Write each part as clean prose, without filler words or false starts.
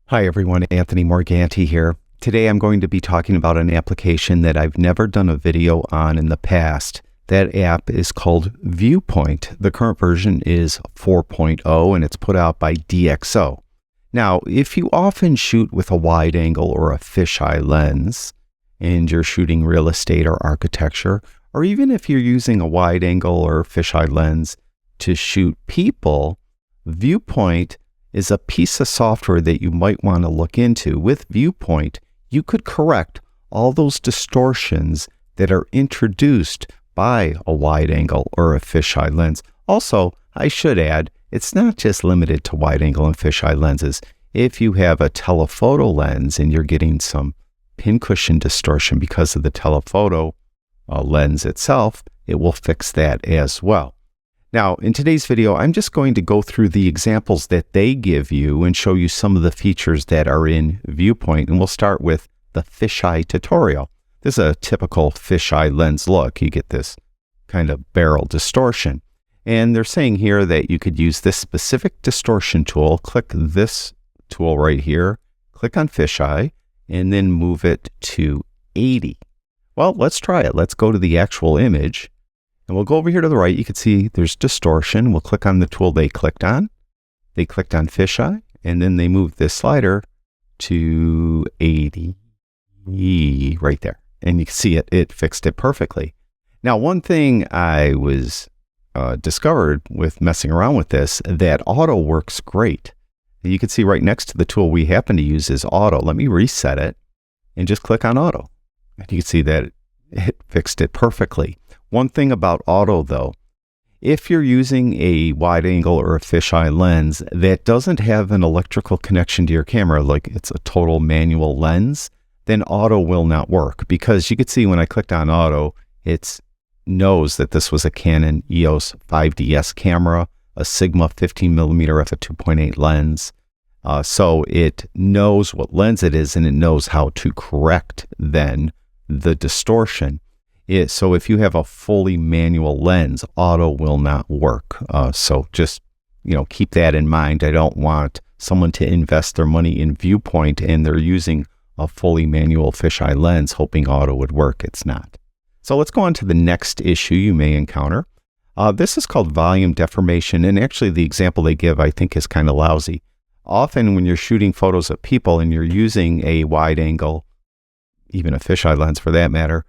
Hi everyone, Anthony Morganti here. Today I'm going to be talking about an application that I've never done a video on in the past. That app is called Viewpoint. The current version is 4.0 and it's put out by DxO. Now, if you often shoot with a wide angle or a fisheye lens and you're shooting real estate or architecture, or even if you're using a wide angle or fisheye lens to shoot people, Viewpoint is a piece of software that you might want to look into. With Viewpoint, you could correct all those distortions that are introduced by a wide angle or a fisheye lens. Also, I should add, it's not just limited to wide angle and fisheye lenses. If you have a telephoto lens and you're getting some pincushion distortion because of the telephoto lens itself, it will fix that as well. Now, in today's video, I'm just going to go through the examples that they give you and show you some of the features that are in Viewpoint. And we'll start with the fisheye tutorial. This is a typical fisheye lens look. You get this kind of barrel distortion. And they're saying here that you could use this specific distortion tool. Click this tool right here, click on fisheye, and then move it to 80. Well, let's try it. Let's go to the actual image. And we'll go over here to the right. You can see there's distortion. We'll click on the tool they clicked on. They clicked on fisheye, and then they moved this slider to 80 right there. And you can see it fixed it perfectly. Now, one thing I was discovered with messing around with this, that auto works great. You can see right next to the tool we happen to use is auto. Let me reset it and just click on auto. And you can see that it fixed it perfectly. One thing about auto though, if you're using a wide angle or a fisheye lens that doesn't have an electrical connection to your camera, like it's a total manual lens, then auto will not work, because you could see when I clicked on auto, it knows that this was a Canon EOS 5DS camera, a Sigma 15mm f2.8 lens. So it knows what lens it is and it knows how to correct then the distortion. So if you have a fully manual lens, auto will not work. So just, keep that in mind. I don't want someone to invest their money in Viewpoint and they're using a fully manual fisheye lens hoping auto would work. It's not. So let's go on to the next issue you may encounter. This is called volume deformation. And actually the example they give, I think, is kind of lousy. Often when you're shooting photos of people and you're using a wide angle, even a fisheye lens for that matter,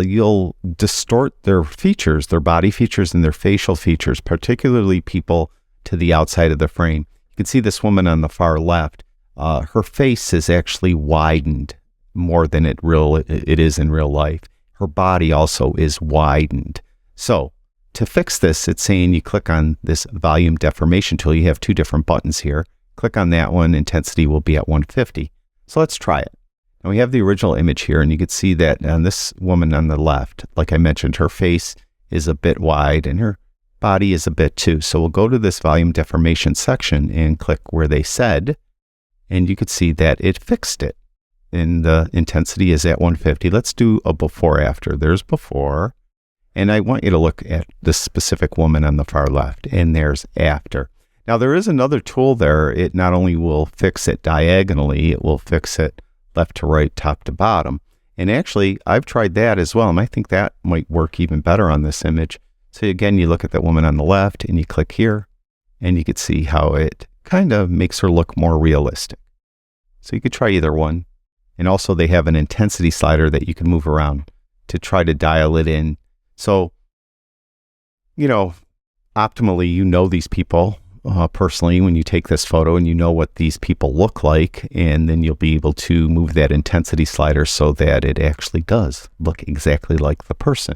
you'll distort their features, their body features and their facial features, particularly people to the outside of the frame. You can see this woman on the far left. Her face is actually widened more than it is in real life. Her body also is widened. So to fix this, it's saying you click on this volume deformation tool. You have two different buttons here. Click on that one. Intensity will be at 150. So let's try it. And we have the original image here, and you can see that on this woman on the left, like I mentioned, her face is a bit wide and her body is a bit too. So we'll go to this volume deformation section and click where they said, and you could see that it fixed it. And the intensity is at 150. Let's do a before after. There's before. And I want you to look at this specific woman on the far left, and there's after. Now there is another tool there. It not only will fix it diagonally, it will fix it left to right, top to bottom. And actually, I've tried that as well, and I think that might work even better on this image. So again, you look at that woman on the left, and you click here, and you can see how it kind of makes her look more realistic. So you could try either one. And also, they have an intensity slider that you can move around to try to dial it in. So, optimally, these people personally when you take this photo and you know what these people look like, and then you'll be able to move that intensity slider so that it actually does look exactly like the person.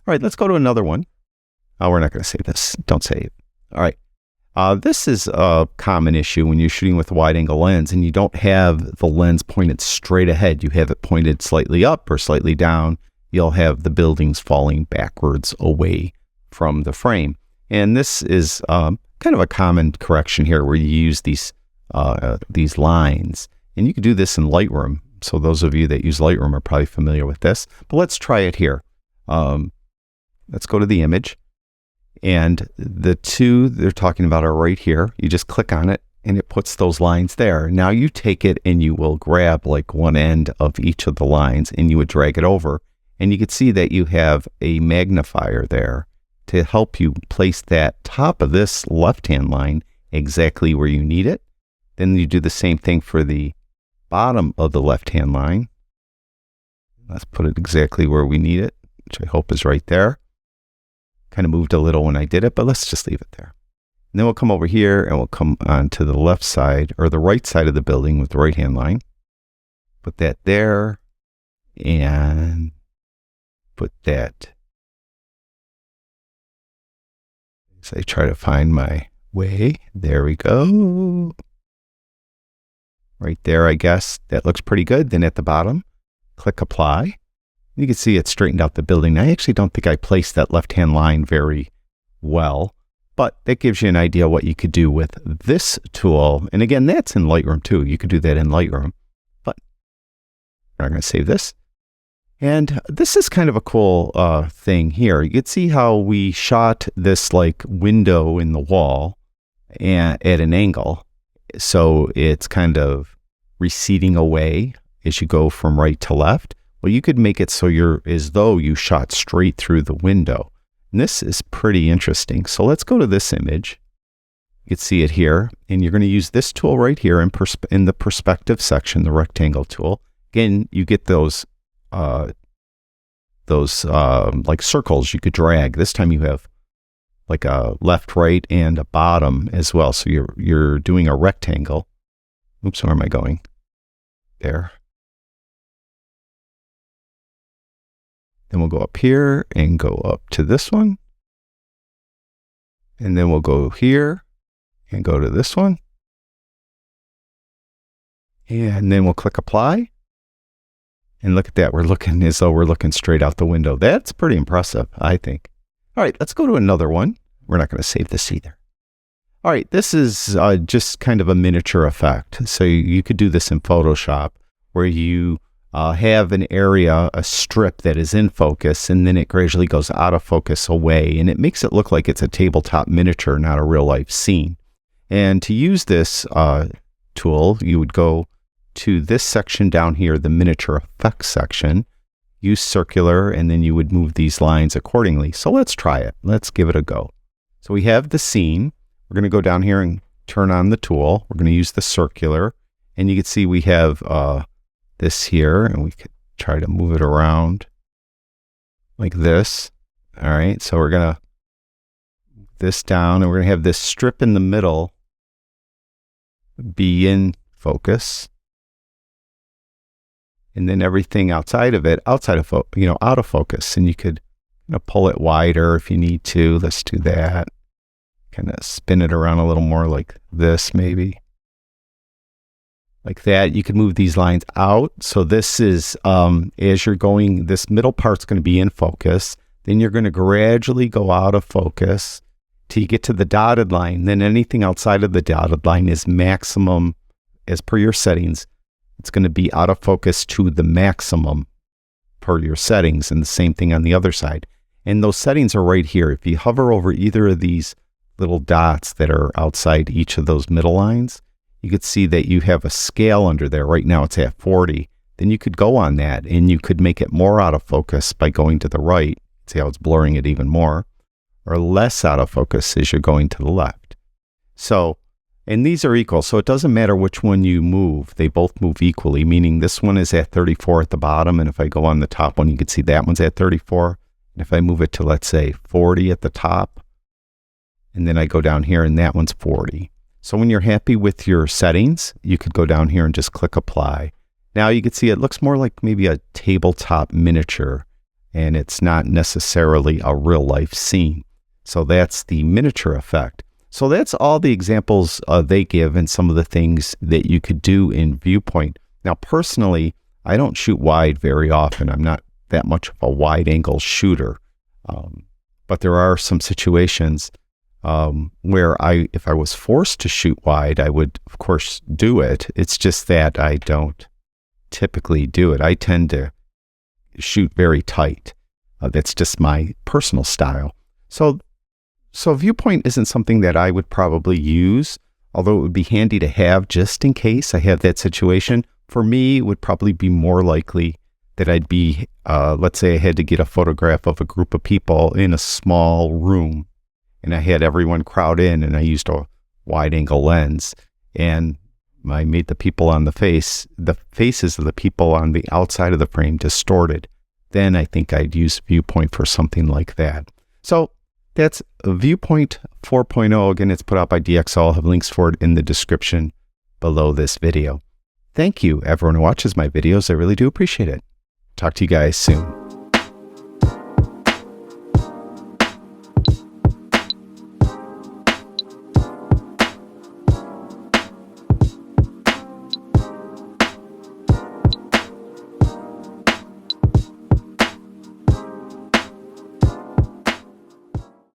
All right, let's go to another one. Oh, we're not going to save this. Don't save. All right. This is a common issue when you're shooting with a wide angle lens and you don't have the lens pointed straight ahead. You have it pointed slightly up or slightly down. You'll have the buildings falling backwards away from the frame. And this is kind of a common correction here where you use these lines. And you can do this in Lightroom. So those of you that use Lightroom are probably familiar with this. But let's try it here. Let's go to the image. And the two they're talking about are right here. You just click on it and it puts those lines there. Now you take it and you will grab like one end of each of the lines and you would drag it over, and you can see that you have a magnifier there to help you place that top of this left-hand line exactly where you need it. Then you do the same thing for the bottom of the left-hand line. Let's put it exactly where we need it, which I hope is right there. Kind of moved a little when I did it, but let's just leave it there. And then we'll come over here and we'll come on to the left side or the right side of the building with the right-hand line. Put that there and put that. So I try to find my way. There we go. Right there, I guess. That looks pretty good. Then at the bottom, click apply. You can see it straightened out the building. I actually don't think I placed that left-hand line very well, but that gives you an idea what you could do with this tool. And again, that's in Lightroom too. You could do that in Lightroom, but I'm going to save this. And this is kind of a cool thing here. You can see how we shot this like window in the wall at an angle. So it's kind of receding away as you go from right to left. Well, you could make it so you're as though you shot straight through the window. And this is pretty interesting. So let's go to this image. You can see it here. And you're going to use this tool right here in the perspective section, the rectangle tool. Again, you get those like circles you could drag. This time you have like a left, right, and a bottom as well. So you're doing a rectangle. Oops, where am I going? There. Then we'll go up here and go up to this one. And then we'll go here and go to this one. And then we'll click apply. And look at that. We're looking as though we're looking straight out the window. That's pretty impressive, I think. All right, let's go to another one. We're not going to save this either. All right, this is just kind of a miniature effect. So you could do this in Photoshop where you have an area, a strip that is in focus, and then it gradually goes out of focus away, and it makes it look like it's a tabletop miniature, not a real-life scene. And to use this tool, you would go to this section down here, the miniature effects section, use circular, and then you would move these lines accordingly. So let's try it. Let's give it a go. So we have the scene. We're going to go down here and turn on the tool. We're going to use the circular, and you can see we have this here, and we could try to move it around like this. All right, so we're going to move this down, and we're going to have this strip in the middle be in focus, and then everything outside of it, out of focus. And you could pull it wider if you need to. Let's do that. Kind of spin it around a little more like this, maybe. Like that. You can move these lines out. So this is, as you're going, this middle part's going to be in focus. Then you're going to gradually go out of focus till you get to the dotted line. Then anything outside of the dotted line is maximum, as per your settings. It's going to be out of focus to the maximum per your settings, and the same thing on the other side. And those settings are right here. If you hover over either of these little dots that are outside each of those middle lines, you could see that you have a scale under there. Right now it's at 40. Then you could go on that and you could make it more out of focus by going to the right. See how it's blurring it even more, or less out of focus as you're going to the left. So, and these are equal. So it doesn't matter which one you move. They both move equally, meaning this one is at 34 at the bottom. And if I go on the top one, you can see that one's at 34. And if I move it to, let's say, 40 at the top, and then I go down here and that one's 40. So when you're happy with your settings, you could go down here and just click apply. Now you can see it looks more like maybe a tabletop miniature, and it's not necessarily a real life scene. So that's the miniature effect. So that's all the examples they give and some of the things that you could do in Viewpoint. Now personally, I don't shoot wide very often. I'm not that much of a wide angle shooter. But there are some situations where if I was forced to shoot wide, I would of course do it. It's just that I don't typically do it. I tend to shoot very tight. That's just my personal style. So Viewpoint isn't something that I would probably use although it would be handy to have just in case I have that situation. For me, it would probably be more likely that I'd be, let's say I had to get a photograph of a group of people in a small room, and I had everyone crowd in, and I used a wide angle lens, and I made the people on the faces of the people on the outside of the frame distorted. Then I think I'd use Viewpoint for something like that. So that's Viewpoint 4.0. Again, it's put out by DxO. I'll have links for it in the description below this video. Thank you, everyone who watches my videos. I really do appreciate it. Talk to you guys soon.